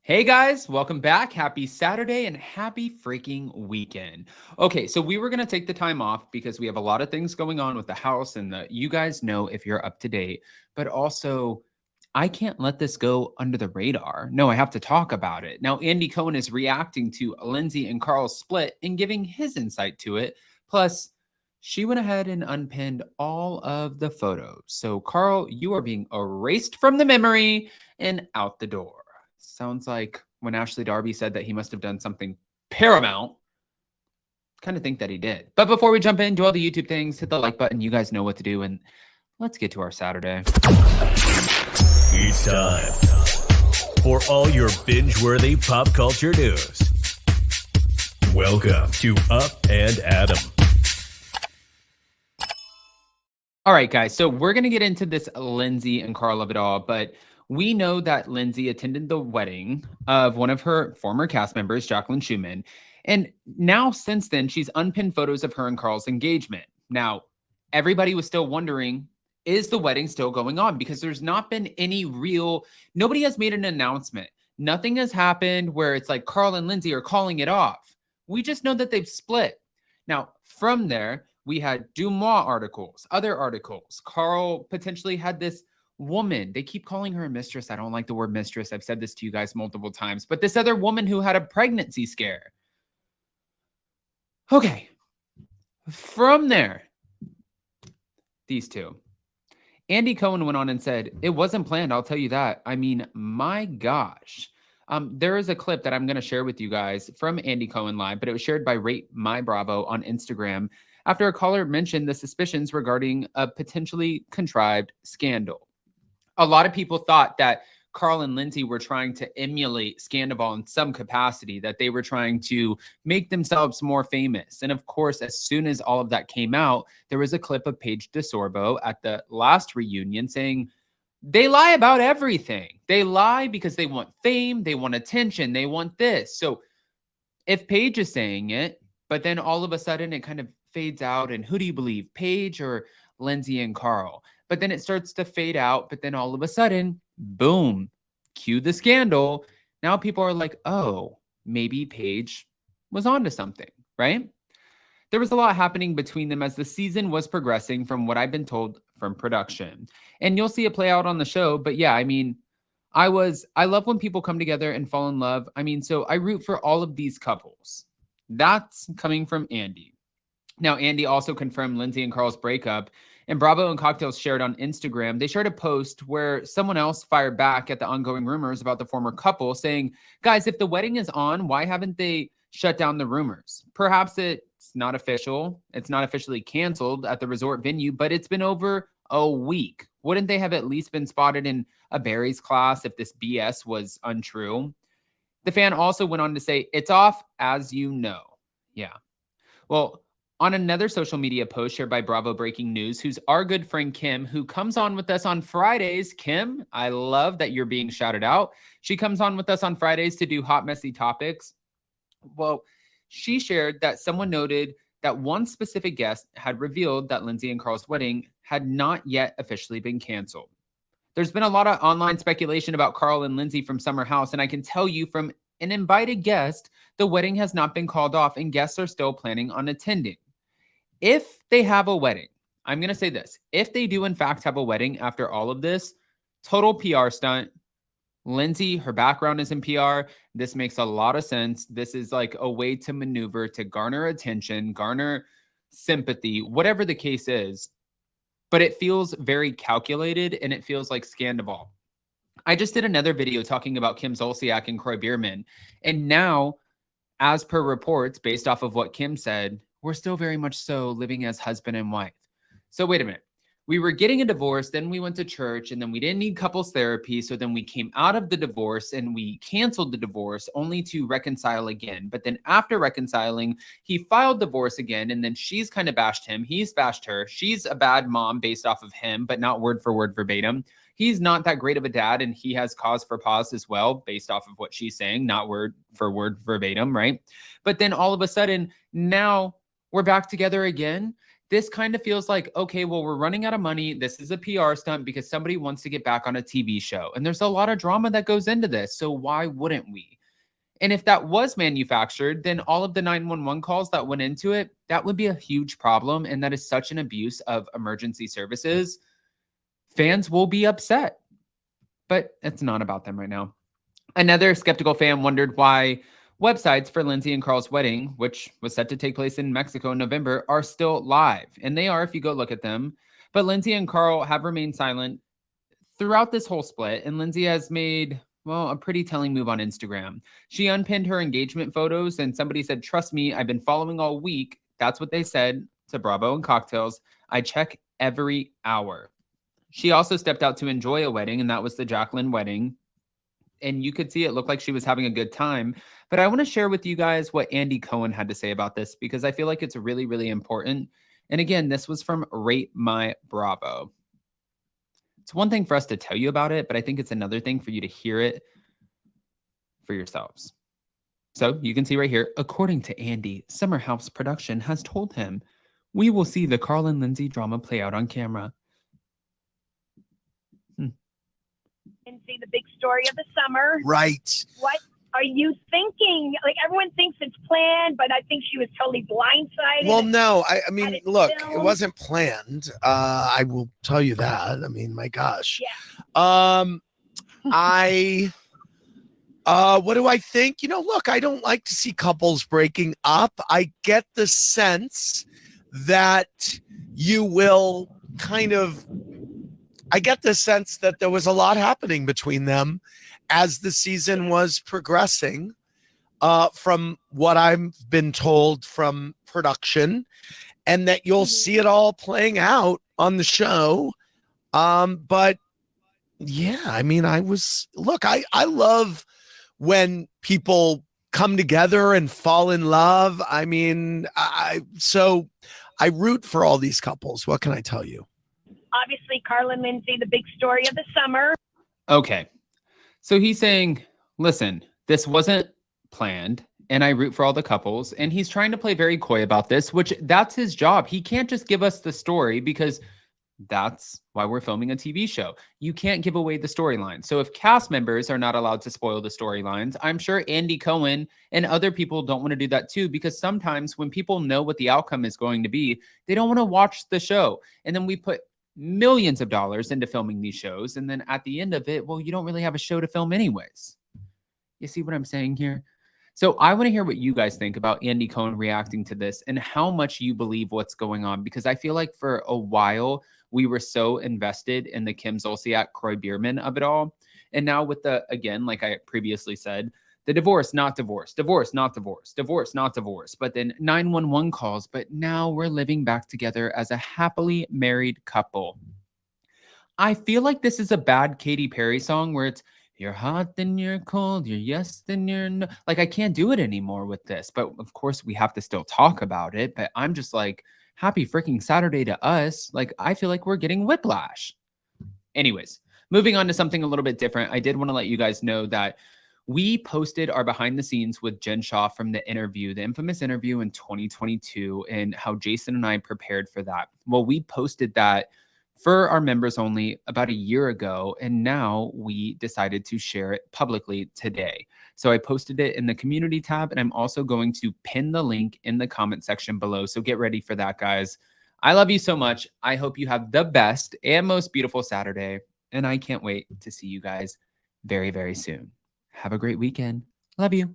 Hey guys, welcome back. Happy Saturday and happy freaking weekend. Okay, so we were going to take the time off because we have a lot of things going on with the house and you guys know if you're up to date, but also I can't let this go under the radar. No, I have to talk about it. Now, Andy Cohen is reacting to Lindsay and Carl's split and giving his insight to it. Plus, she went ahead and unpinned all of the photos. So, Carl, you are being erased from the memory and out the door. Sounds like when Ashley Darby said that he must have done something paramount. Kind of think that he did. But before we jump in, do all the YouTube things, hit the like button. You guys know what to do. And let's get to our Saturday. It's time for all your binge-worthy pop culture news. Welcome to Up and Adam. All right, guys. So we're going to get into this Lindsay and Carl of it all. But we know that Lindsay attended the wedding of one of her former cast members, Jacqueline Schumann. And now, since then, she's unpinned photos of her and Carl's engagement. Now, everybody was still wondering, is the wedding still going on? Because there's not been any nobody has made an announcement. Nothing has happened where it's like Carl and Lindsay are calling it off. We just know that they've split. Now, from there, we had Dumois articles, other articles. Carl potentially had this woman. They keep calling her a mistress. I don't like the word mistress. I've said this to you guys multiple times. But this other woman who had a pregnancy scare. Okay. From there, these two. Andy Cohen went on and said, it wasn't planned, I'll tell you that. I mean, my gosh. There is a clip that I'm going to share with you guys from Andy Cohen Live, but it was shared by Rate My Bravo on Instagram after a caller mentioned the suspicions regarding a potentially contrived scandal. A lot of people thought that Carl and Lindsay were trying to emulate Scandal in some capacity, that they were trying to make themselves more famous. And of course, as soon as all of that came out, there was a clip of Paige DeSorbo at the last reunion saying, they lie about everything. They lie because they want fame, they want attention, they want this. So if Paige is saying it, but then all of a sudden it kind of fades out, and who do you believe, Paige or Lindsay and Carl? But then it starts to fade out, but then all of a sudden, boom, cue the scandal. Now people are like, oh, maybe Paige was onto something, right? There was a lot happening between them as the season was progressing from what I've been told from production. And you'll see it play out on the show. But yeah, I mean, I love when people come together and fall in love. I mean, so I root for all of these couples. That's coming from Andy. Now, Andy also confirmed Lindsay and Carl's breakup. And Bravo and Cocktails shared on Instagram, they shared a post where someone else fired back at the ongoing rumors about the former couple, saying, guys, if the wedding is on, why haven't they shut down the rumors? Perhaps it's not official. It's not officially canceled at the resort venue, but it's been over a week. Wouldn't they have at least been spotted in a Barry's class if this BS was untrue? The fan also went on to say, it's off, as you know. Yeah. Well, on another social media post shared by Bravo Breaking News, who's our good friend Kim, who comes on with us on Fridays. Kim, I love that you're being shouted out. She comes on with us on Fridays to do hot, messy topics. Well, she shared that someone noted that one specific guest had revealed that Lindsay and Carl's wedding had not yet officially been canceled. There's been a lot of online speculation about Carl and Lindsay from Summer House, and I can tell you from an invited guest, the wedding has not been called off and guests are still planning on attending. If they have a wedding, I'm going to say this. If they do, in fact, have a wedding after all of this, total PR stunt. Lindsay, her background is in PR. This makes a lot of sense. This is like a way to maneuver, to garner attention, garner sympathy, whatever the case is. But it feels very calculated and it feels like Scandal. I just did another video talking about Kim Zolciak and Kroy Biermann. And now, as per reports, based off of what Kim said, we're still very much so living as husband and wife. So wait a minute. We were getting a divorce, then we went to church, and then we didn't need couples therapy. So then we came out of the divorce and we canceled the divorce only to reconcile again. But then after reconciling, he filed divorce again, and then she's kind of bashed him. He's bashed her. She's a bad mom based off of him, but not word for word verbatim. He's not that great of a dad, and he has cause for pause as well, based off of what she's saying, not word for word verbatim, right? But then all of a sudden, now we're back together again. this kind of feels like, okay, well, we're running out of money. This is a PR stunt because somebody wants to get back on a TV show. And there's a lot of drama that goes into this. So why wouldn't we? And if that was manufactured, then all of the 911 calls that went into it, that would be a huge problem. And that is such an abuse of emergency services. Fans will be upset, but it's not about them right now. Another skeptical fan wondered why websites for Lindsay and Carl's wedding, which was set to take place in Mexico in November, are still live. And they are if you go look at them. But Lindsay and Carl have remained silent throughout this whole split. And Lindsay has made, well, a pretty telling move on Instagram. She unpinned her engagement photos and somebody said, "Trust me, I've been following all week." That's what they said to Bravo and Cocktails. "I check every hour." She also stepped out to enjoy a wedding, and that was the Jacqueline wedding. And you could see it looked like she was having a good time. But I want to share with you guys what Andy Cohen had to say about this because I feel like it's really, really important. And again, this was from Rate My Bravo. It's one thing for us to tell you about it, but I think it's another thing for you to hear it for yourselves. So you can see right here, according to Andy, Summer House Production has told him, "We will see the Carl and Lindsay drama play out on camera." And see the big story of the summer. Right. What are you thinking? Like, everyone thinks it's planned, but I think she was totally blindsided. Well, no, I mean, look, it filmed. wasn't planned. I will tell you that. I mean, my gosh. Yeah. What do I think? You know, look, I don't like to see couples breaking up. I get the sense that you will I get the sense that there was a lot happening between them as the season was progressing, from what I've been told from production, and that you'll see it all playing out on the show. But yeah, I mean, I love when people come together and fall in love. I mean, so I root for all these couples. What can I tell you? Obviously, Carl and Lindsay, the big story of the summer. Okay. So he's saying, listen, this wasn't planned, and I root for all the couples. And he's trying to play very coy about this, which that's his job. He can't just give us the story because that's why we're filming a TV show. You can't give away the storyline. So if cast members are not allowed to spoil the storylines, I'm sure Andy Cohen and other people don't want to do that too, because sometimes when people know what the outcome is going to be, they don't want to watch the show. And then we put millions of dollars into filming these shows. And then at the end of it, well, you don't really have a show to film anyways. You see what I'm saying here? So I want to hear what you guys think about Andy Cohen reacting to this and how much you believe what's going on, because I feel like for a while we were so invested in the Kim Zolciak, Kroy Biermann of it all. And now with the, again, like I previously said, the divorce, not divorce, divorce, not divorce, divorce, not divorce, but then 911 calls. But now we're living back together as a happily married couple. I feel like this is a bad Katy Perry song where it's, "You're hot, then you're cold, you're yes, then you're no." Like, I can't do it anymore with this. But of course, we have to still talk about it. But I'm just like, happy freaking Saturday to us. Like, I feel like we're getting whiplash. Anyways, moving on to something a little bit different. I did want to let you guys know that we posted our behind the scenes with Jen Shaw from the interview, the infamous interview in 2022, and how Jason and I prepared for that. Well, we posted that for our members only about a year ago, and now we decided to share it publicly today. So I posted it in the community tab, and I'm also going to pin the link in the comment section below. So get ready for that, guys. I love you so much. I hope you have the best and most beautiful Saturday, and I can't wait to see you guys very, very soon. Have a great weekend. Love you.